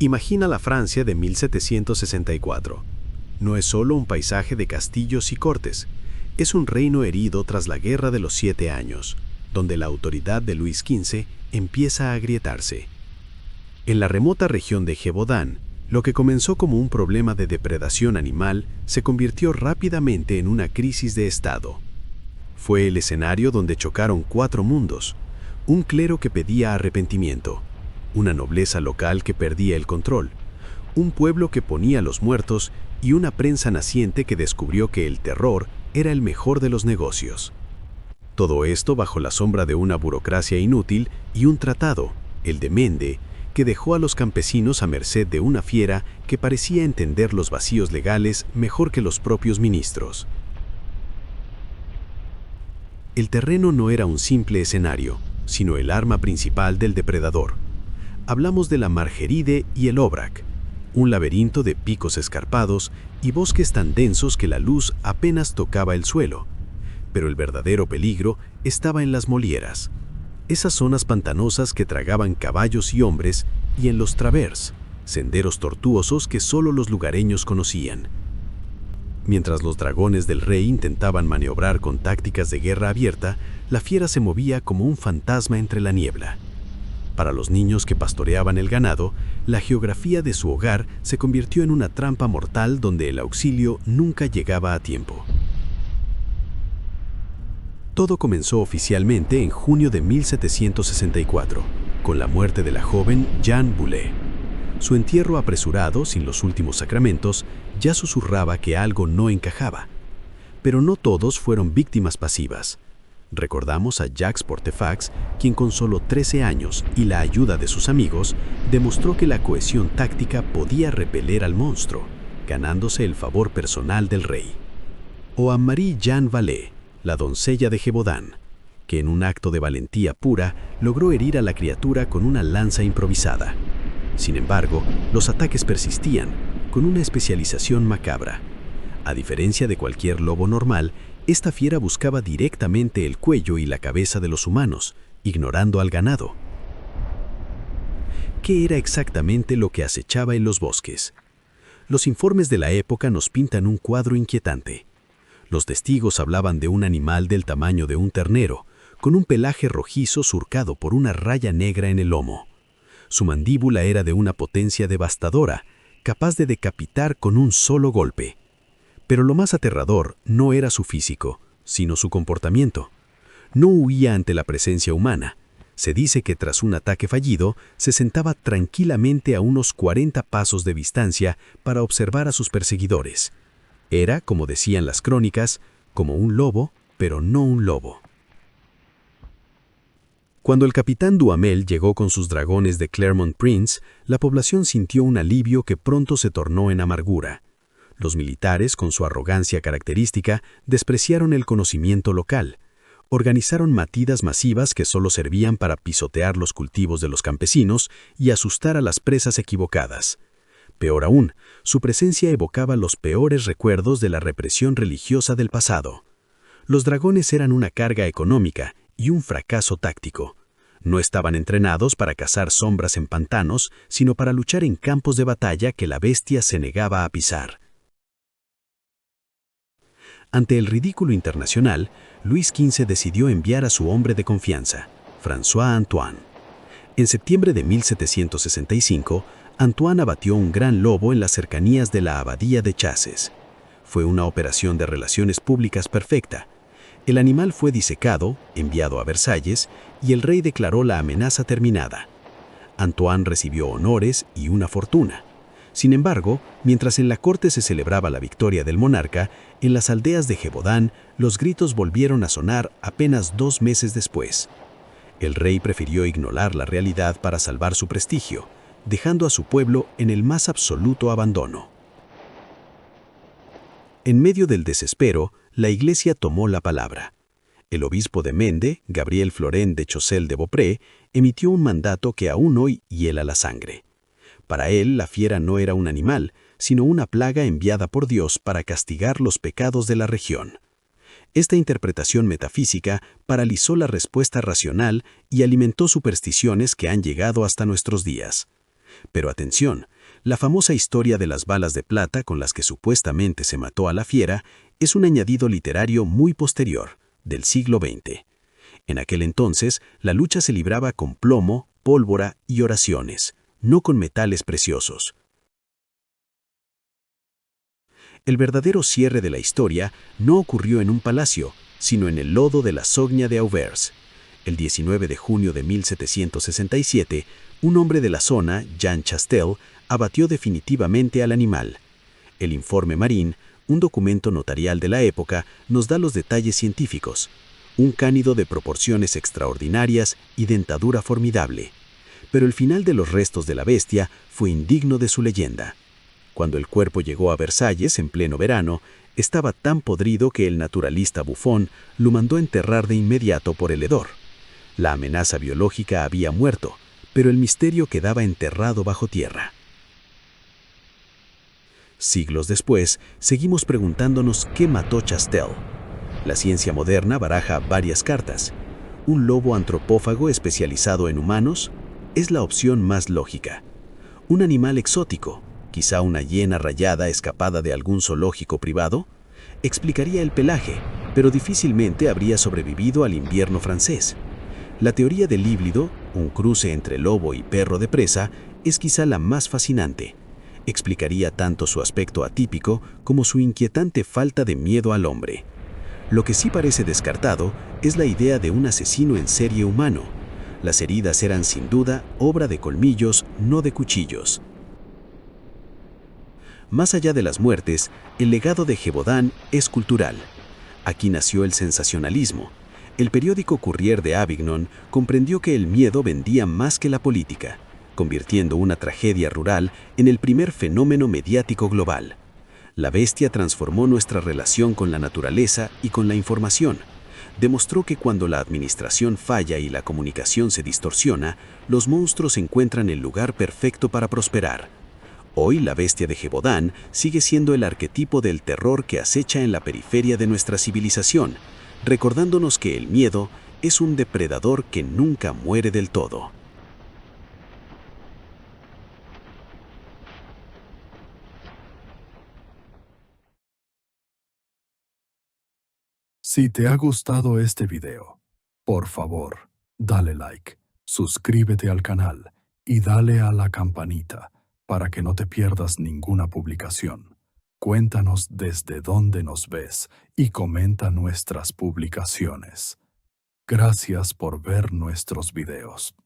Imagina la Francia de 1764. No es solo un paisaje de castillos y cortes, es un reino herido tras la Guerra de los 7 años, donde la autoridad de Luis XV empieza a agrietarse. En la remota región de Gévaudan, lo que comenzó como un problema de depredación animal se convirtió rápidamente en una crisis de Estado. Fue el escenario donde chocaron 4 mundos: un clero que pedía arrepentimiento, una nobleza local que perdía el control, un pueblo que ponía a los muertos y una prensa naciente que descubrió que el terror era el mejor de los negocios. Todo esto bajo la sombra de una burocracia inútil y un tratado, el de Mende, que dejó a los campesinos a merced de una fiera que parecía entender los vacíos legales mejor que los propios ministros. El terreno no era un simple escenario, sino el arma principal del depredador. Hablamos de la Margeride y el Aubrac, un laberinto de picos escarpados y bosques tan densos que la luz apenas tocaba el suelo. Pero el verdadero peligro estaba en las molieras, esas zonas pantanosas que tragaban caballos y hombres, y en los travers, senderos tortuosos que solo los lugareños conocían. Mientras los dragones del rey intentaban maniobrar con tácticas de guerra abierta, la fiera se movía como un fantasma entre la niebla. Para los niños que pastoreaban el ganado, la geografía de su hogar se convirtió en una trampa mortal donde el auxilio nunca llegaba a tiempo. Todo comenzó oficialmente en junio de 1764, con la muerte de la joven Jeanne Boulet. Su entierro apresurado, sin los últimos sacramentos, ya susurraba que algo no encajaba. Pero no todos fueron víctimas pasivas. Recordamos a Jacques Portefax, quien con solo 13 años y la ayuda de sus amigos, demostró que la cohesión táctica podía repeler al monstruo, ganándose el favor personal del rey. O a Marie-Jeanne Vallée, la doncella de Gévaudan, que en un acto de valentía pura logró herir a la criatura con una lanza improvisada. Sin embargo, los ataques persistían, con una especialización macabra. A diferencia de cualquier lobo normal, esta fiera buscaba directamente el cuello y la cabeza de los humanos, ignorando al ganado. ¿Qué era exactamente lo que acechaba en los bosques? Los informes de la época nos pintan un cuadro inquietante. Los testigos hablaban de un animal del tamaño de un ternero, con un pelaje rojizo surcado por una raya negra en el lomo. Su mandíbula era de una potencia devastadora, capaz de decapitar con un solo golpe. Pero lo más aterrador no era su físico, sino su comportamiento. No huía ante la presencia humana. Se dice que tras un ataque fallido, se sentaba tranquilamente a unos 40 pasos de distancia para observar a sus perseguidores. Era, como decían las crónicas, como un lobo, pero no un lobo. Cuando el capitán Duhamel llegó con sus dragones de Clermont-Prince, la población sintió un alivio que pronto se tornó en amargura. Los militares, con su arrogancia característica, despreciaron el conocimiento local. Organizaron matidas masivas que solo servían para pisotear los cultivos de los campesinos y asustar a las presas equivocadas. Peor aún, su presencia evocaba los peores recuerdos de la represión religiosa del pasado. Los dragones eran una carga económica y un fracaso táctico. No estaban entrenados para cazar sombras en pantanos, sino para luchar en campos de batalla que la bestia se negaba a pisar. Ante el ridículo internacional, Luis XV decidió enviar a su hombre de confianza, François Antoine. En septiembre de 1765, Antoine abatió un gran lobo en las cercanías de la abadía de Chasses. Fue una operación de relaciones públicas perfecta. El animal fue disecado, enviado a Versalles, y el rey declaró la amenaza terminada. Antoine recibió honores y una fortuna. Sin embargo, mientras en la corte se celebraba la victoria del monarca, en las aldeas de Gévaudan los gritos volvieron a sonar apenas 2 meses después. El rey prefirió ignorar la realidad para salvar su prestigio, dejando a su pueblo en el más absoluto abandono. En medio del desespero, la Iglesia tomó la palabra. El obispo de Mende, Gabriel Florent de Choiseul de Beaupré, emitió un mandato que aún hoy hiela la sangre. Para él, la fiera no era un animal, sino una plaga enviada por Dios para castigar los pecados de la región. Esta interpretación metafísica paralizó la respuesta racional y alimentó supersticiones que han llegado hasta nuestros días. Pero atención, la famosa historia de las balas de plata con las que supuestamente se mató a la fiera es un añadido literario muy posterior, del siglo XX. En aquel entonces, la lucha se libraba con plomo, pólvora y oraciones, no con metales preciosos. El verdadero cierre de la historia no ocurrió en un palacio, sino en el lodo de la Sogna de Auvers. El 19 de junio de 1767, un hombre de la zona, Jean Chastel, abatió definitivamente al animal. El informe Marín, un documento notarial de la época, nos da los detalles científicos. Un cánido de proporciones extraordinarias y dentadura formidable. Pero el final de los restos de la bestia fue indigno de su leyenda. Cuando el cuerpo llegó a Versalles en pleno verano, estaba tan podrido que el naturalista Buffon lo mandó enterrar de inmediato por el hedor. La amenaza biológica había muerto, pero el misterio quedaba enterrado bajo tierra. Siglos después, seguimos preguntándonos qué mató Chastel. La ciencia moderna baraja varias cartas. ¿Un lobo antropófago especializado en humanos? Es la opción más lógica. ¿Un animal exótico? ¿Quizá una hiena rayada escapada de algún zoológico privado? Explicaría el pelaje, pero difícilmente habría sobrevivido al invierno francés. La teoría del híbrido, un cruce entre lobo y perro de presa, es quizá la más fascinante. Explicaría tanto su aspecto atípico como su inquietante falta de miedo al hombre. Lo que sí parece descartado es la idea de un asesino en serie humano. Las heridas eran sin duda obra de colmillos, no de cuchillos. Más allá de las muertes, el legado de Gévaudan es cultural. Aquí nació el sensacionalismo. El periódico Courrier de Avignon comprendió que el miedo vendía más que la política, convirtiendo una tragedia rural en el primer fenómeno mediático global. La bestia transformó nuestra relación con la naturaleza y con la información. Demostró que cuando la administración falla y la comunicación se distorsiona, los monstruos encuentran el lugar perfecto para prosperar. Hoy la bestia de Gévaudan sigue siendo el arquetipo del terror que acecha en la periferia de nuestra civilización, recordándonos que el miedo es un depredador que nunca muere del todo. Si te ha gustado este video, por favor, dale like, suscríbete al canal y dale a la campanita para que no te pierdas ninguna publicación. Cuéntanos desde dónde nos ves y comenta nuestras publicaciones. Gracias por ver nuestros videos.